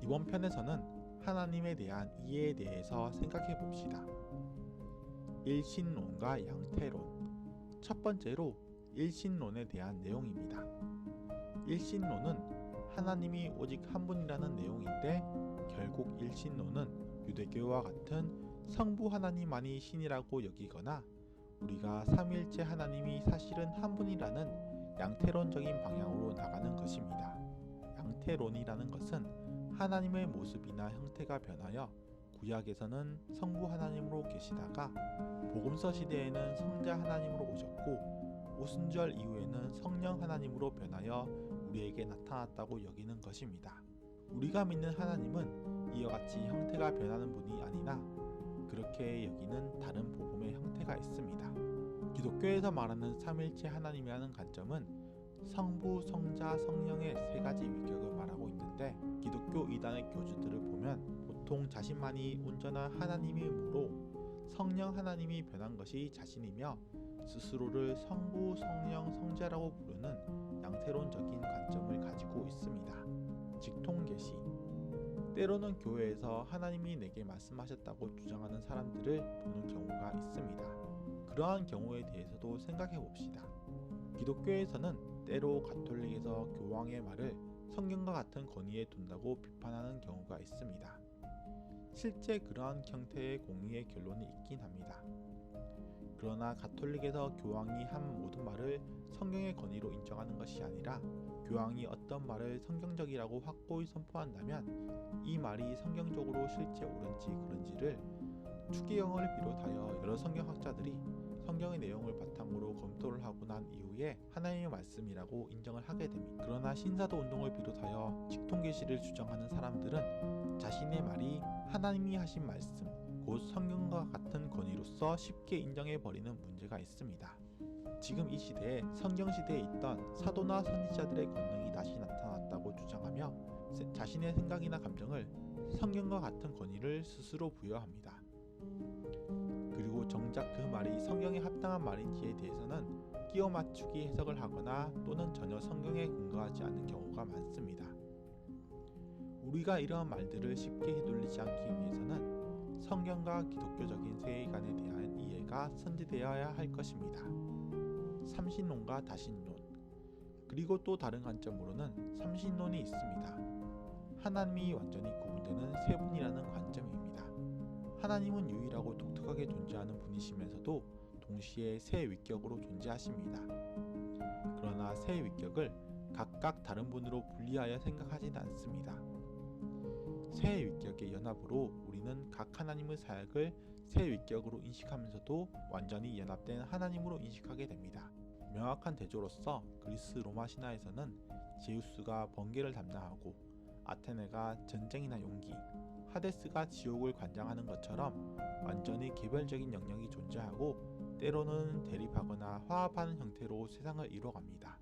이번 편에서는 하나님에 대한 이해에 대해서 생각해 봅시다. 일신론과 양태론. 첫 번째로 일신론에 대한 내용입니다. 일신론은 하나님이 오직 한 분이라는 내용인데, 결국 일신론은 유대교와 같은 성부 하나님만이 신이라고 여기거나 우리가 삼위일체 하나님이 사실은 한 분이라는 양태론적인 방향으로 나가는 것입니다. 양태론이라는 것은 하나님의 모습이나 형태가 변하여 구약에서는 성부 하나님으로 계시다가 복음서 시대에는 성자 하나님으로 오셨고 오순절 이후에는 성령 하나님으로 변하여 우리에게 나타났다고 여기는 것입니다. 우리가 믿는 하나님은 이와 같이 형태가 변하는 분이 아니라 그렇게 여기는 다른 복음의 형태가 있습니다. 기독교에서 말하는 삼일체 하나님이라는 관점은 성부, 성자, 성령의 세 가지 위격을 말하고 있는데, 기독교 이단의 교주들을 보면 보통 자신만이 온전한 하나님이므로 성령 하나님이 변한 것이 자신이며 스스로를 성부, 성령, 성자라고 부르는 양태론적인 관점을 가지고 있습니다. 직통계시. 때로는 교회에서 하나님이 내게 말씀하셨다고 주장하는 사람들을 보는 경우가 있습니다. 그러한 경우에 대해서도 생각해 봅시다. 기독교에서는 때로 가톨릭에서 교황의 말을 성경과 같은 권위에 둔다고 비판하는 경우가 있습니다. 실제 그러한 형태의 공의의 결론이 있긴 합니다. 그러나 가톨릭에서 교황이 한 모든 말을 성경의 권위로 인정하는 것이 아니라 교황이 어떤 말을 성경적이라고 확고히 선포한다면 이 말이 성경적으로 실제 옳은지 그른지를 추기경을 비롯하여 여러 성경학자들이 성경의 내용을 바탕으로 검토를 하고 난 이후에 하나님의 말씀이라고 인정을 하게 됩니다. 그러나 신사도 운동을 비롯하여 직통계시를 주장하는 사람들은 자신의 말이 하나님이 하신 말씀, 곧 성경과 같은 권위로서 쉽게 인정해버리는 문제가 있습니다. 지금 이 시대에 성경시대에 있던 사도나 선지자들의 권능이 다시 나타났다고 주장하며 자신의 생각이나 감정을 성경과 같은 권위를 스스로 부여합니다. 그리고 정작 그 말이 성경에 합당한 말인지에 대해서는 끼워 맞추기 해석을 하거나 또는 전혀 성경에 근거하지 않는 경우가 많습니다. 우리가 이러한 말들을 쉽게 휘둘리지 않기 위해서는 성경과 기독교적인 세계관에 대한 이해가 선제되어야 할 것입니다. 삼신론과 다신론. 그리고 또 다른 관점으로는 삼신론이 있습니다. 하나님이 완전히 구분되는 세 분이라는 관점입니다. 하나님은 유일하고 독특하게 존재하는 분이시면서도 동시에 세 위격으로 존재하십니다. 그러나 세 위격을 각각 다른 분으로 분리하여 생각하지는 않습니다. 세 위격의 연합으로 우리는 각 하나님의 사역을 세 위격으로 인식하면서도 완전히 연합된 하나님으로 인식하게 됩니다. 명확한 대조로서 그리스 로마 신화에서는 제우스가 번개를 담당하고 아테네가 전쟁이나 용기, 하데스가 지옥을 관장하는 것처럼 완전히 개별적인 영역이 존재하고 때로는 대립하거나 화합하는 형태로 세상을 이루어갑니다.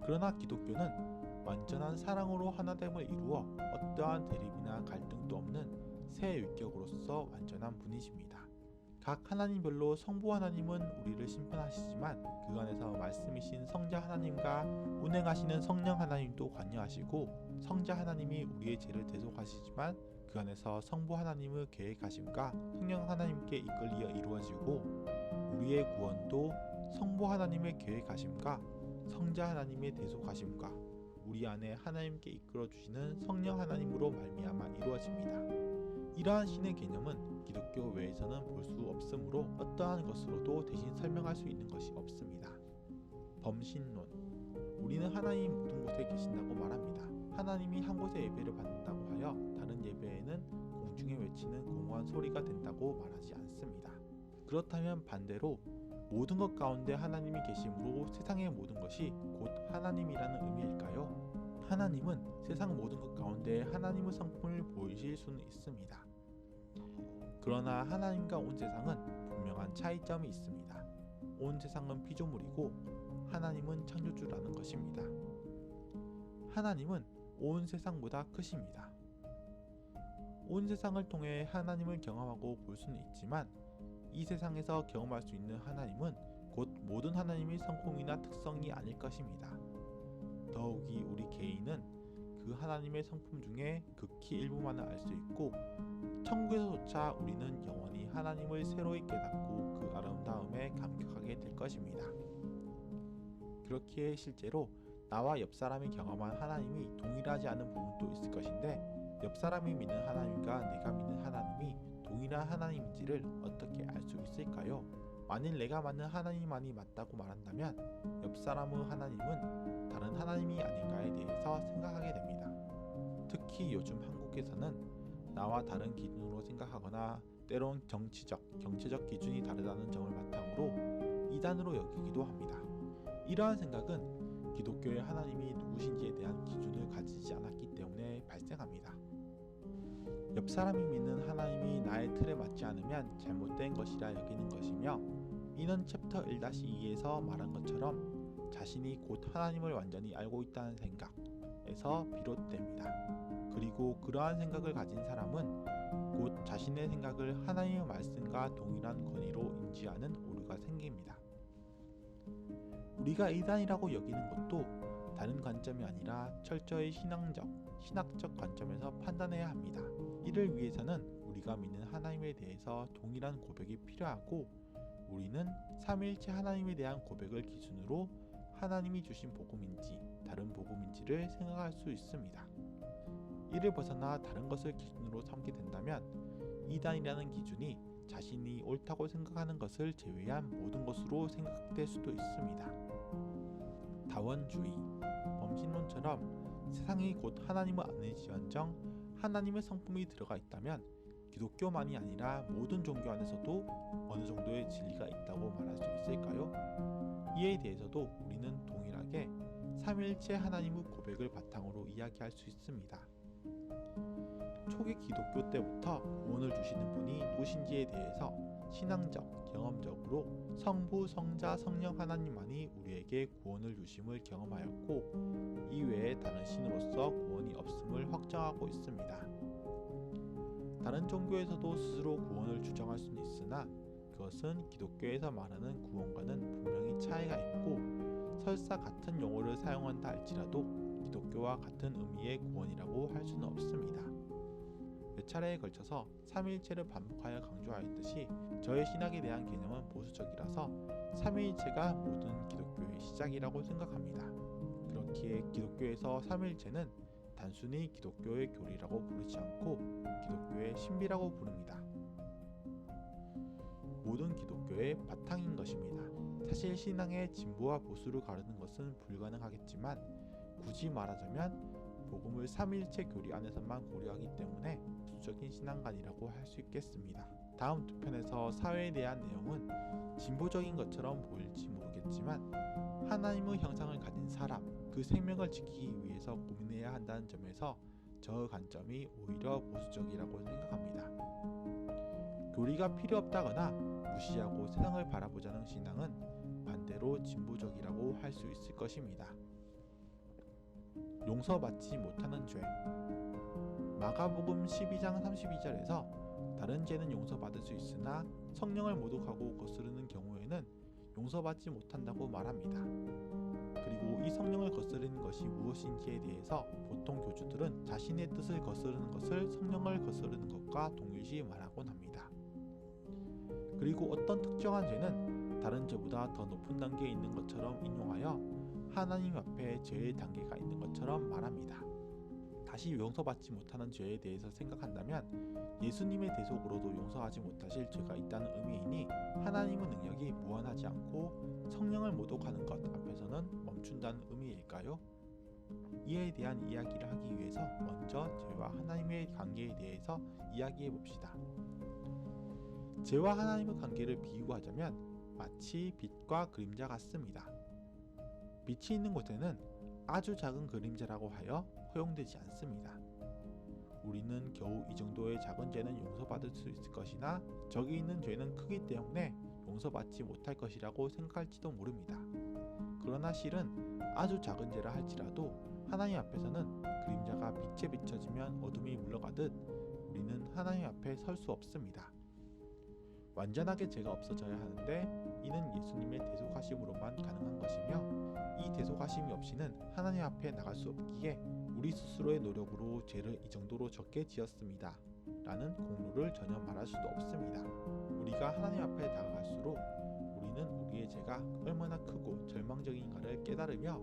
그러나 기독교는 완전한 사랑으로 하나됨을 이루어 어떠한 대립이나 갈등도 없는 새 위격으로서 완전한 분이십니다. 각 하나님별로 성부 하나님은 우리를 심판하시지만 그 안에서 말씀이신 성자 하나님과 운행하시는 성령 하나님도 관여하시고, 성자 하나님이 우리의 죄를 대속하시지만 그 안에서 성부 하나님의 계획하심과 성령 하나님께 이끌리어 이루어지고, 우리의 구원도 성부 하나님의 계획하심과 성자 하나님의 대속하심과 우리 안에 하나님께 이끌어 주시는 성령 하나님으로 말미암아 이루어집니다. 이러한 신의 개념은 기독교 외에서는 볼 수 없으므로 어떠한 것으로도 대신 설명할 수 있는 것이 없습니다. 범신론. 우리는 하나님이 모든 곳에 계신다고 말합니다. 하나님이 한 곳에 예배를 받는다고 하여 다른 예배에는 공중에 외치는 공허한 소리가 된다고 말하지 않습니다. 그렇다면 반대로 모든 것 가운데 하나님이 계심으로 세상의 모든 것이 곧 하나님이라는 의미일까요? 하나님은 세상 모든 것 가운데 하나님의 성품을 보이실 수는 있습니다. 그러나 하나님과 온 세상은 분명한 차이점이 있습니다. 온 세상은 피조물이고 하나님은 창조주라는 것입니다. 하나님은 온 세상보다 크십니다. 온 세상을 통해 하나님을 경험하고 볼 수는 있지만 이 세상에서 경험할 수 있는 하나님은 곧 모든 하나님의 성품이나 특성이 아닐 것입니다. 더욱이 우리 개인은 그 그 하나님의 성품 중에 극히 일부만을 알 수 있고 천국에서조차 우리는 영원히 하나님을 새로이 깨닫고 그 아름다움에 감격하게 될 것입니다. 그렇기에 실제로 나와 옆 사람이 경험한 하나님이 동일하지 않은 부분도 있을 것인데 옆 사람이 믿는 하나님과 내가 믿는 하나님이 동일한 하나님인지를 어떻게 알 수 있을까요? 만일 내가 믿는 하나님만이 맞다고 말한다면 옆 사람의 하나님은 다른 하나님이 아닌가에 대해서 생각하게 됩니다. 특히 요즘 한국에서는 나와 다른 기준으로 생각하거나 때론 경제적 기준이 다르다는 점을 바탕으로 이단으로 여기기도 합니다. 이러한 생각은 기독교의 하나님이 누구신지에 대한 기준을 가지지 않았기 때문에 발생합니다. 옆 사람이 믿는 하나님이 나의 틀에 맞지 않으면 잘못된 것이라 여기는 것이며 이는 챕터 1-2에서 말한 것처럼 자신이 곧 하나님을 완전히 알고 있다는 생각에서 비롯됩니다. 그리고 그러한 생각을 가진 사람은 곧 자신의 생각을 하나님의 말씀과 동일한 권위로 인지하는 오류가 생깁니다. 우리가 이단이라고 여기는 것도 다른 관점이 아니라 철저히 신학적 관점에서 판단해야 합니다. 이를 위해서는 우리가 믿는 하나님에 대해서 동일한 고백이 필요하고 우리는 삼위일체 하나님에 대한 고백을 기준으로 하나님이 주신 복음인지 다른 복음인지를 생각할 수 있습니다. 이를 벗어나 다른 것을 기준으로 삼게 된다면 이단이라는 기준이 자신이 옳다고 생각하는 것을 제외한 모든 것으로 생각될 수도 있습니다. 다원주의, 범신론처럼 세상이 곧 하나님을 아닐지언정 하나님의 성품이 들어가 있다면 기독교만이 아니라 모든 종교 안에서도 어느 정도의 진리가 있다고 말할 수 있을까요? 이에 대해서도 우리는 동일하게 삼위일체 하나님의 고백을 바탕으로 이야기할 수 있습니다. 초기 기독교 때부터 구원을 주시는 분이 누구신지에 대해서 신앙적, 경험적으로 성부, 성자, 성령 하나님만이 우리에게 구원을 주심을 경험하였고 이외에 다른 신으로서 구원이 없음을 확정하고 있습니다. 다른 종교에서도 스스로 구원을 주장할 수는 있으나 그것은 기독교에서 말하는 구원과는 분명히 차이가 있고 설사 같은 용어를 사용한다 할지라도 기독교와 같은 의미의 구원이라고 할 수는 없습니다. 몇 차례에 걸쳐서 삼위일체를 반복하여 강조하였듯이 저의 신학에 대한 개념은 보수적이라서 삼위일체가 모든 기독교의 시작이라고 생각합니다. 그렇기에 기독교에서 삼위일체는 단순히 기독교의 교리라고 부르지 않고 기독교의 신비라고 부릅니다. 모든 기독교의 바탕인 것입니다. 사실 신앙의 진보와 보수를 가르는 것은 불가능하겠지만 굳이 말하자면 복음을 삼위일체 교리 안에서만 고려하기 때문에 보수적인 신앙관이라고 할 수 있겠습니다. 다음 두 편에서 사회에 대한 내용은 진보적인 것처럼 보일지 모르겠지만 하나님의 형상을 가진 사람, 그 생명을 지키기 위해서 고민해야 한다는 점에서 저의 관점이 오히려 보수적이라고 생각합니다. 교리가 필요 없다거나 무시하고 세상을 바라보자는 신앙은 반대로 진보적이라고 할 수 있을 것입니다. 용서받지 못하는 죄. 마가복음 12장 32절에서 다른 죄는 용서받을 수 있으나 성령을 모독하고 거스르는 경우에는 용서받지 못한다고 말합니다. 그리고 이 성령을 거스르는 것이 무엇인지에 대해서 보통 교주들은 자신의 뜻을 거스르는 것을 성령을 거스르는 것과 동일시 말하곤 합니다. 그리고 어떤 특정한 죄는 다른 죄보다 더 높은 단계에 있는 것처럼 인용하여 하나님 앞에 죄의 단계가 있는 것처럼 말합니다. 다시 용서받지 못하는 죄에 대해서 생각한다면 예수님의 대속으로도 용서하지 못하실 죄가 있다는 의미이니 하나님의 능력이 무한하지 않고 성령을 모독하는 것 앞에서는 멈춘다는 의미일까요? 이에 대한 이야기를 하기 위해서 먼저 죄와 하나님의 관계에 대해서 이야기해 봅시다. 죄와 하나님의 관계를 비유하자면 마치 빛과 그림자 같습니다. 빛이 있는 곳에는 아주 작은 그림자라고 하여 허용되지 않습니다. 우리는 겨우 이 정도의 작은 죄는 용서받을 수 있을 것이나 저기 있는 죄는 크기 때문에 용서받지 못할 것이라고 생각할지도 모릅니다. 그러나 실은 아주 작은 죄라 할지라도 하나님 앞에서는 그림자가 빛에 비춰지면 어둠이 물러가듯 우리는 하나님 앞에 설 수 없습니다. 완전하게 죄가 없어져야 하는데 이는 예수님의 대속하심으로만 가능한 것이며 이 대속하심이 없이는 하나님 앞에 나갈 수 없기에 우리 스스로의 노력으로 죄를 이 정도로 적게 지었습니다 라는 공로를 전혀 말할 수도 없습니다. 우리가 하나님 앞에 다가갈수록 우리는 우리의 죄가 얼마나 크고 절망적인가를 깨달으며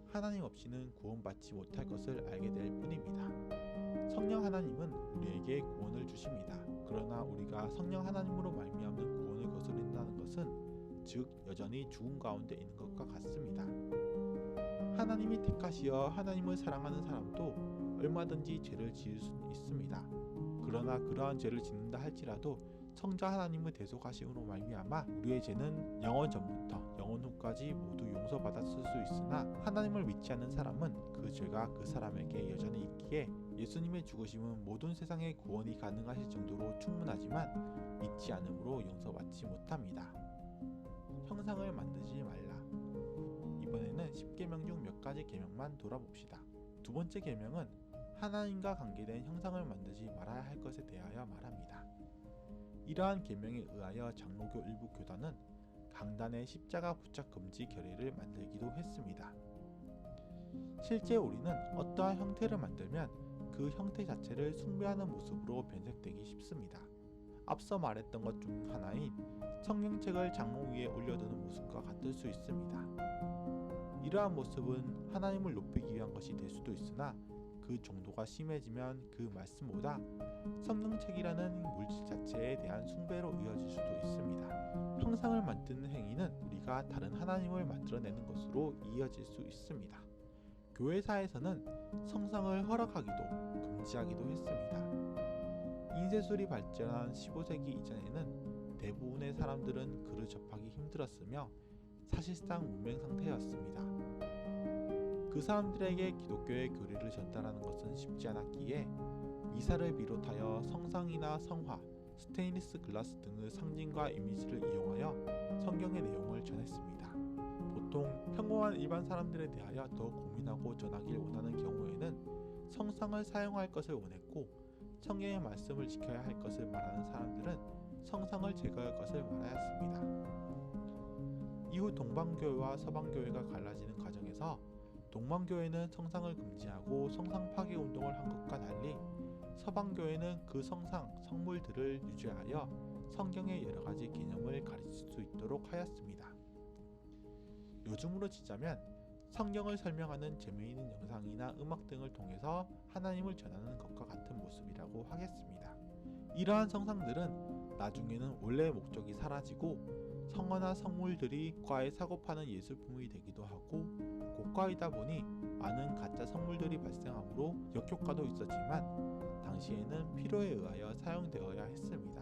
하나님 없이는 구원받지 못할 것을 알게 될 뿐입니다. 성령 하나님은 우리에게 구원을 주십니다. 그러나 우리가 성령 하나님으로 말미암는 구원을 거스른다는 것은 즉 여전히 죽음 가운데 있는 것과 같습니다. 하나님이 택하시어 하나님을 사랑하는 사람도 얼마든지 죄를 지을 수는 있습니다. 그러나 그러한 죄를 짓는다 할지라도 성자 하나님의 대속하심으로 말미암아 우리의 죄는 영원 전부터 영원 후까지 모두 용서받았을 수 있으나 하나님을 믿지 않는 사람은 그 죄가 그 사람에게 여전히 있기에 예수님의 죽으심은 모든 세상의 구원이 가능하실 정도로 충분하지만 믿지 않음으로 용서받지 못합니다. 형상을 만들지 말라. 이번에는 10계명 중 몇 가지 계명만 돌아봅시다. 두 번째 계명은 하나님과 관계된 형상을 만들지 말아야 할 것에 대하여 말합니다. 이러한 계명에 의하여 장로교 일부 교단은 강단에 십자가 부착 금지 결의를 만들기도 했습니다. 실제 우리는 어떠한 형태를 만들면 그 형태 자체를 숭배하는 모습으로 변색되기 쉽습니다. 앞서 말했던 것 중 하나인 성경책을 장로 위에 올려두는 모습과 같을 수 있습니다. 이러한 모습은 하나님을 높이기 위한 것이 될 수도 있으나 그 정도가 심해지면 그 말씀보다 성경책이라는 물질 자체에 대한 숭배로 이어질 수도 있습니다. 형상을 만드는 행위는 우리가 다른 하나님을 만들어내는 것으로 이어질 수 있습니다. 교회사에서는 성상을 허락하기도 금지하기도 했습니다. 인쇄술이 발전한 15세기 이전에는 대부분의 사람들은 글을 접하기 힘들었으며 사실상 문맹 상태였습니다. 그 사람들에게 기독교의 교리를 전달하는 것은 쉽지 않았기에 미사를 비롯하여 성상이나 성화, 스테인리스 글라스 등의 상징과 이미지를 이용하여 성경의 내용을 전했습니다. 보통 평범한 일반 사람들에 대하여 더 고민하고 전하길 원하는 경우에는 성상을 사용할 것을 원했고 성경의 말씀을 지켜야 할 것을 말하는 사람들은 성상을 제거할 것을 말하였습니다. 이후 동방교회와 서방교회가 갈라지는 과정에서 동방교회는 성상을 금지하고 성상 파괴 운동을 한 것과 달리 서방교회는 그 성상, 성물들을 유지하여 성경의 여러 가지 개념을 가르칠 수 있도록 하였습니다. 요즘으로 치자면 성경을 설명하는 재미있는 영상이나 음악 등을 통해서 하나님을 전하는 것과 같은 모습이라고 하겠습니다. 이러한 성상들은 나중에는 원래의 목적이 사라지고 성어나 성물들이 고가에 사고 파는 예술품이 되기도 하고 고가이다 보니 많은 가짜 성물들이 발생하므로 역효과도 있었지만 당시에는 필요에 의하여 사용되어야 했습니다.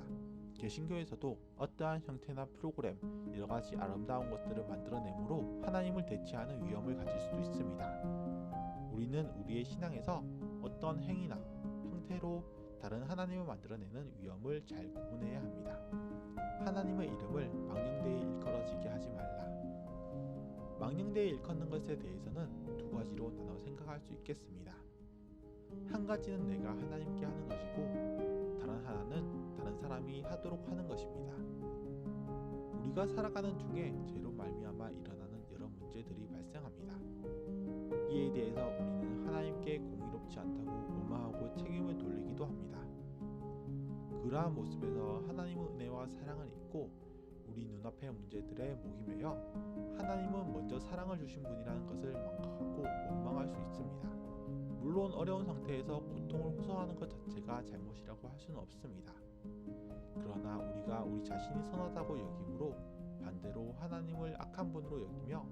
개신교에서도 어떠한 형태나 프로그램, 여러가지 아름다운 것들을 만들어내므로 하나님을 대체하는 위험을 가질 수도 있습니다. 우리는 우리의 신앙에서 어떤 행위나 형태로 다른 하나님을 만들어내는 위험을 잘 구분해야 합니다. 하나님의 이름을 망령되이 일컬어지게 하지 말라. 망령되이 일컫는 것에 대해서는 두 가지로 나눠 생각할 수 있겠습니다. 한 가지는 내가 하나님께 하는 것이고 다른 하나는 다른 사람이 하도록 하는 것입니다. 우리가 살아가는 중에 죄로 말미암아 일어나는 여러 문제들이 발생합니다. 이에 대해서 우리는 하나님께 공의롭지 않다고 원망하고 책임을 돌리기도 합니다. 그러한 모습에서 하나님의 은혜와 사랑을 잊고 우리 눈앞의 문제들에 목이 메여 하나님은 먼저 사랑을 주신 분이라는 것을 망각하고 원망할 수 있습니다. 물론 어려운 상태에서 고통을 호소하는 것 자체가 잘못이라고 할 수는 없습니다. 그러나 우리가 우리 자신이 선하다고 여김으로 반대로 하나님을 악한 분으로 여기며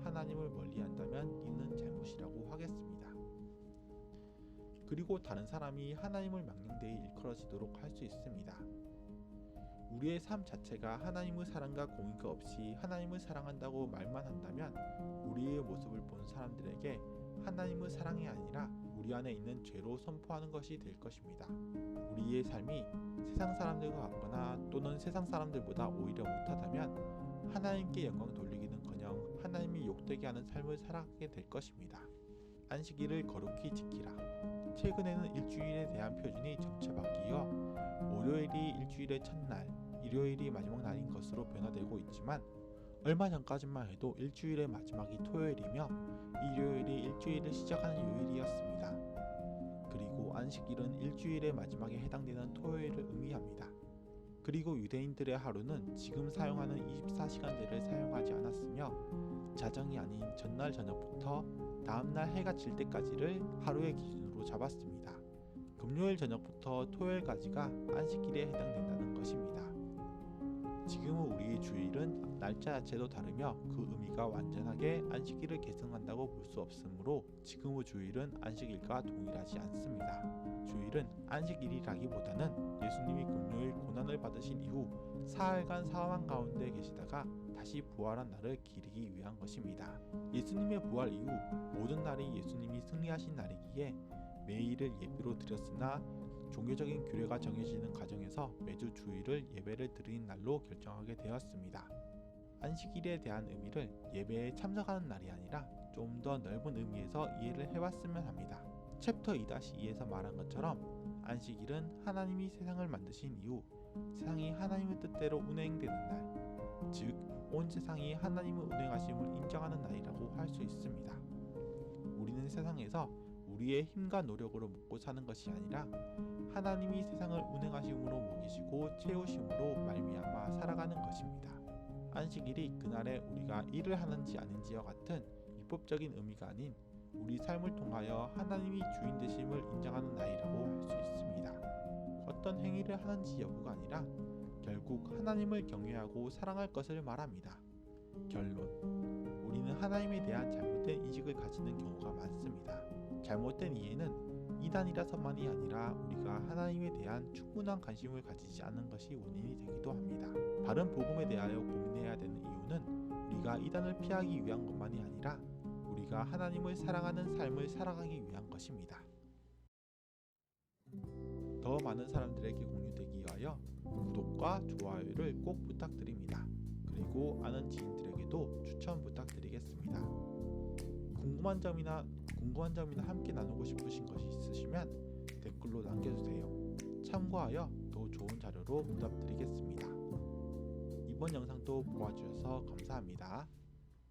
하나님을 멀리한다면 이는 잘못이라고 하겠습니다. 그리고 다른 사람이 하나님을 망령되이 일컬어지도록 할 수 있습니다. 우리의 삶 자체가 하나님의 사랑과 공의가 없이 하나님을 사랑한다고 말만 한다면 우리의 모습을 본 사람들에게 하나님의 사랑이 아니라 우리 안에 있는 죄로 선포하는 것이 될 것입니다. 우리의 삶이 세상 사람들과 같거나 또는 세상 사람들보다 오히려 못하다면 하나님께 영광 돌리기는커녕 하나님이 욕되게 하는 삶을 살아가게 될 것입니다. 안식일을 거룩히 지키라. 최근에는 일주일에 대한 표준이 점차 바뀌어 월요일이 일주일의 첫날, 일요일이 마지막 날인 것으로 변화되고 있지만 얼마 전까지만 해도 일주일의 마지막이 토요일이며 일요일이 일주일을 시작하는 요일이었습니다. 그리고 안식일은 일주일의 마지막에 해당되는 토요일을 의미합니다. 그리고 유대인들의 하루는 지금 사용하는 24시간제를 사용하지 않았으며 자정이 아닌 전날 저녁부터 다음날 해가 질 때까지를 하루의 기준으로 잡았습니다. 금요일 저녁부터 토요일까지가 안식일에 해당된다는 것입니다. 지금은 우리의 주일은 날짜 자체도 다르며 그 의미가 완전하게 안식일을 계승한다고 볼 수 없으므로 지금의 주일은 안식일과 동일하지 않습니다. 주일은 안식일이라기보다는 예수님이 금요일 고난을 받으신 이후 사흘간 사망 가운데 계시다가 다시 부활한 날을 기리기 위한 것입니다. 예수님의 부활 이후 모든 날이 예수님이 승리하신 날이기에 매일을 예배로 드렸으나 종교적인 규례가 정해지는 과정에서 매주 주일을 예배를 드리는 날로 결정하게 되었습니다. 안식일에 대한 의미를 예배에 참석하는 날이 아니라 좀 더 넓은 의미에서 이해를 해봤으면 합니다. 챕터 2-2에서 말한 것처럼 안식일은 하나님이 세상을 만드신 이후 세상이 하나님의 뜻대로 운행되는 날, 즉 온 세상이 하나님의 운행하심을 인정하는 날이라고 할 수 있습니다. 우리는 세상에서 우리의 힘과 노력으로 먹고 사는 것이 아니라 하나님이 세상을 운행하심으로 먹이시고 채우심으로 말미암아 살아가는 것입니다. 안식일이 그날에 우리가 일을 하는지 아닌지와 같은 율법적인 의미가 아닌 우리 삶을 통하여 하나님이 주인 되심을 인정하는 날이라고 할 수 있습니다. 어떤 행위를 하는지 여부가 아니라 결국 하나님을 경외하고 사랑할 것을 말합니다. 결론, 우리는 하나님에 대한 잘못된 인식을 가지는 경우가 많습니다. 잘못된 이해는 이단이라서만이 아니라 우리가 하나님에 대한 충분한 관심을 가지지 않는 것이 원인이 되기도 합니다. 바른 복음에 대하여 고민해야 되는 이유는 우리가 이단을 피하기 위한 것만이 아니라 우리가 하나님을 사랑하는 삶을 살아가기 위한 것입니다. 더 많은 사람들에게 공유되기 위하여 구독과 좋아요를 꼭 부탁드립니다. 그리고 아는 지인들에게도 추천 부탁드리겠습니다. 궁금한 점이나 함께 나누고 싶으신 것이 있으시면 댓글로 남겨주세요. 참고하여 더 좋은 자료로 보답드리겠습니다. 이번 영상도 보아주셔서 감사합니다.